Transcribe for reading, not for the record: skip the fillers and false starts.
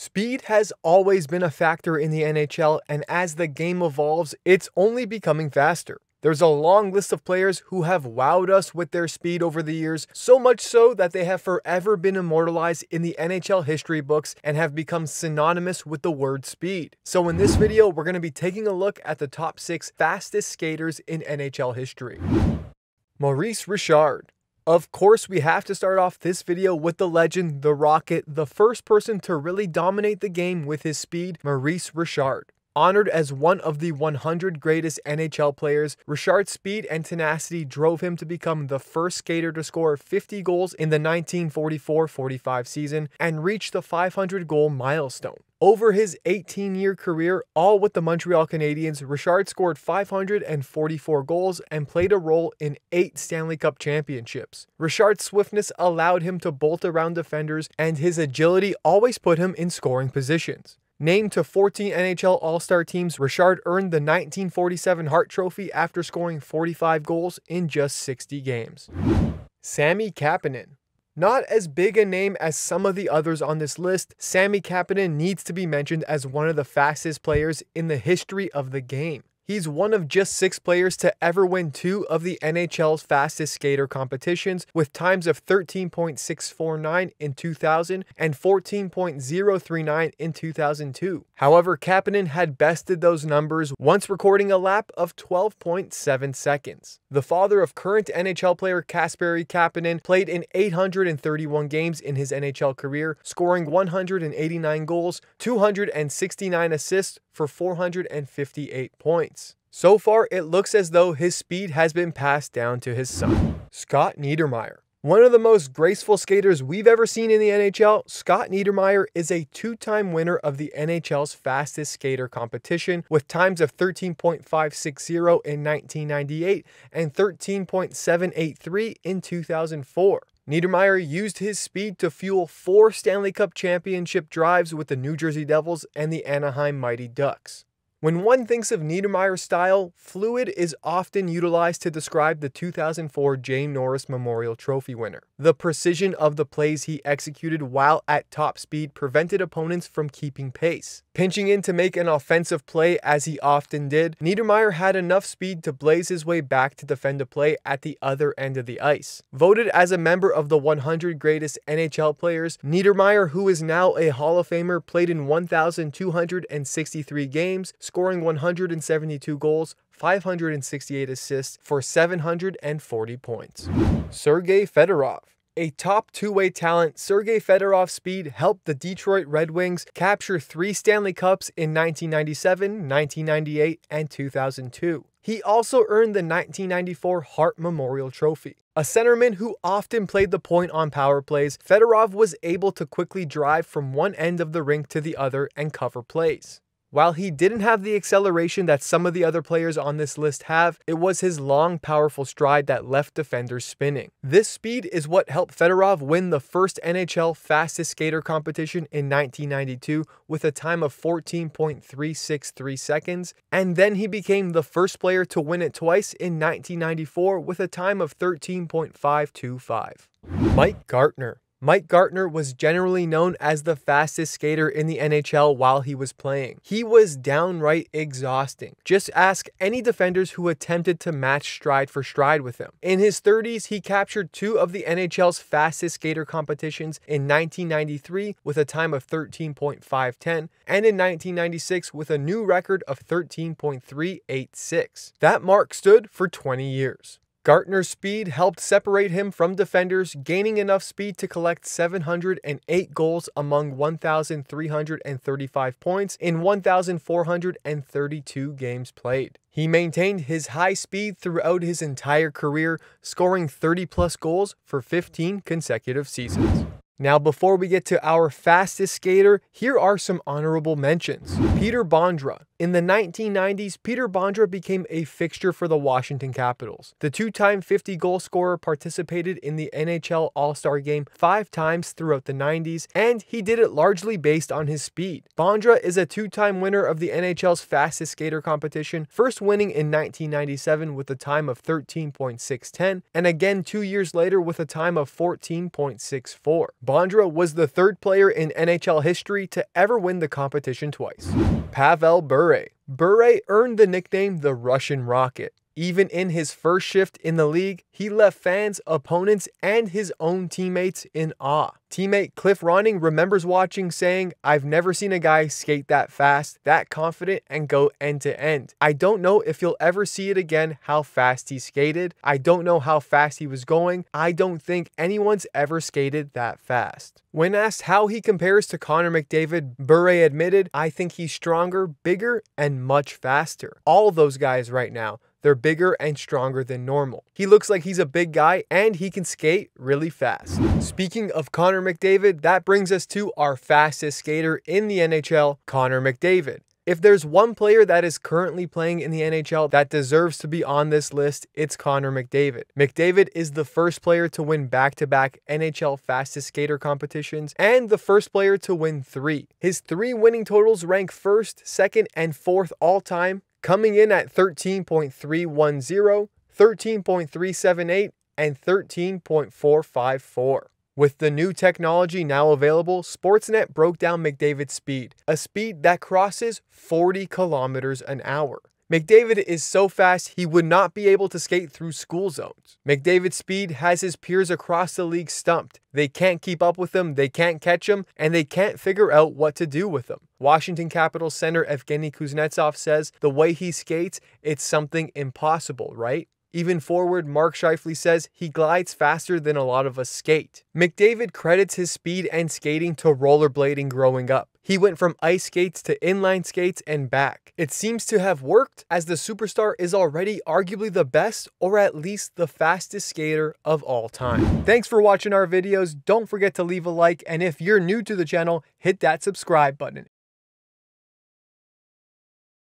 Speed has always been a factor in the NHL, and as the game evolves, it's only becoming faster. There's a long list of players who have wowed us with their speed over the years, so much so that they have forever been immortalized in the NHL history books and have become synonymous with the word speed. So in this video, we're going to be taking a look at the top 6 fastest skaters in NHL history. Maurice Richard. Of course, we have to start off this video with the legend, the Rocket, the first person to really dominate the game with his speed, Maurice Rashard. Honored as one of the 100 greatest NHL players, Richard's speed and tenacity drove him to become the first skater to score 50 goals in the 1944-45 season and reach the 500-goal milestone. Over his 18-year career, all with the Montreal Canadiens, Richard scored 544 goals and played a role in 8 Stanley Cup championships. Richard's swiftness allowed him to bolt around defenders, and his agility always put him in scoring positions. Named to 14 NHL All-Star teams, Richard earned the 1947 Hart Trophy after scoring 45 goals in just 60 games. Sammy Kanaan. Not as big a name as some of the others on this list, Sammy Kanaan needs to be mentioned as one of the fastest players in the history of the game. He's one of just 6 players to ever win 2 of the NHL's fastest skater competitions, with times of 13.649 in 2000 and 14.039 in 2002. However, Kanaan had bested those numbers once recording a lap of 12.7 seconds. The father of current NHL player Kasperi Kapanen played in 831 games in his NHL career, scoring 189 goals, 269 assists for 458 points. So far, it looks as though his speed has been passed down to his son. Scott Niedermayer. One of the most graceful skaters we've ever seen in the NHL, Scott Niedermayer is a 2-time winner of the NHL's fastest skater competition with times of 13.560 in 1998 and 13.783 in 2004. Niedermayer used his speed to fuel 4 Stanley Cup championship drives with the New Jersey Devils and the Anaheim Mighty Ducks. When one thinks of Niedermayer's style, fluid is often utilized to describe the 2004 Jane Norris Memorial Trophy winner. The precision of the plays he executed while at top speed prevented opponents from keeping pace. Pinching in to make an offensive play as he often did, Niedermayer had enough speed to blaze his way back to defend a play at the other end of the ice. Voted as a member of the 100 greatest NHL players, Niedermayer, who is now a Hall of Famer, played in 1,263 games, scoring 172 goals, 568 assists for 740 points. Sergei Fedorov. A top 2-way talent, Sergei Fedorov's speed helped the Detroit Red Wings capture 3 Stanley Cups in 1997, 1998, and 2002. He also earned the 1994 Hart Memorial Trophy. A centerman who often played the point on power plays, Fedorov was able to quickly drive from one end of the rink to the other and cover plays. While he didn't have the acceleration that some of the other players on this list have, it was his long, powerful stride that left defenders spinning. This speed is what helped Fedorov win the first NHL fastest skater competition in 1992 with a time of 14.363 seconds, and then he became the first player to win it twice in 1994 with a time of 13.525. Mike Gartner. Mike Gartner was generally known as the fastest skater in the NHL while he was playing. He was downright exhausting. Just ask any defenders who attempted to match stride for stride with him. In his 30s, he captured 2 of the NHL's fastest skater competitions in 1993 with a time of 13.510 and in 1996 with a new record of 13.386. That mark stood for 20 years. Gartner's speed helped separate him from defenders, gaining enough speed to collect 708 goals among 1,335 points in 1,432 games played. He maintained his high speed throughout his entire career, scoring 30-plus goals for 15 consecutive seasons. Now, before we get to our fastest skater, here are some honorable mentions. Peter Bondra. In the 1990s, Peter Bondra became a fixture for the Washington Capitals. The 2-time 50-goal scorer participated in the NHL All-Star Game 5 times throughout the 90s, and he did it largely based on his speed. Bondra is a 2-time winner of the NHL's fastest skater competition, first winning in 1997 with a time of 13.610, and again 2 years later with a time of 14.64. Bondra was the third player in NHL history to ever win the competition twice. Pavel Bure. Bure earned the nickname the Russian Rocket. Even in his first shift in the league, he left fans, opponents, and his own teammates in awe. Teammate Cliff Ronning remembers watching, saying, "I've never seen a guy skate that fast, that confident, and go end to end. I don't know if you'll ever see it again how fast he skated. I don't know how fast he was going. I don't think anyone's ever skated that fast." When asked how he compares to Connor McDavid, Bure admitted, "I think he's stronger, bigger, and much faster. All of those guys right now, they're bigger and stronger than normal. He looks like he's a big guy and he can skate really fast." Speaking of Connor McDavid, that brings us to our fastest skater in the NHL, Connor McDavid. If there's one player that is currently playing in the NHL that deserves to be on this list, it's Connor McDavid. McDavid is the first player to win back-to-back NHL fastest skater competitions and the first player to win 3. His 3 winning totals rank first, second, and fourth all-time, coming in at 13.310, 13.378, and 13.454. With the new technology now available, Sportsnet broke down McDavid's speed, a speed that crosses 40 kilometers an hour. McDavid is so fast he would not be able to skate through school zones. McDavid's speed has his peers across the league stumped. They can't keep up with him, they can't catch him, and they can't figure out what to do with him. Washington Capitals center Evgeny Kuznetsov says, "The way he skates, it's something impossible, right?" Even forward Mark Scheifele says he glides faster than a lot of us skate. McDavid credits his speed and skating to rollerblading growing up. He went from ice skates to inline skates and back. It seems to have worked, as the superstar is already arguably the best, or at least the fastest skater of all time. Thanks for watching our videos. Don't forget to leave a like, and if you're new to the channel, hit that subscribe button.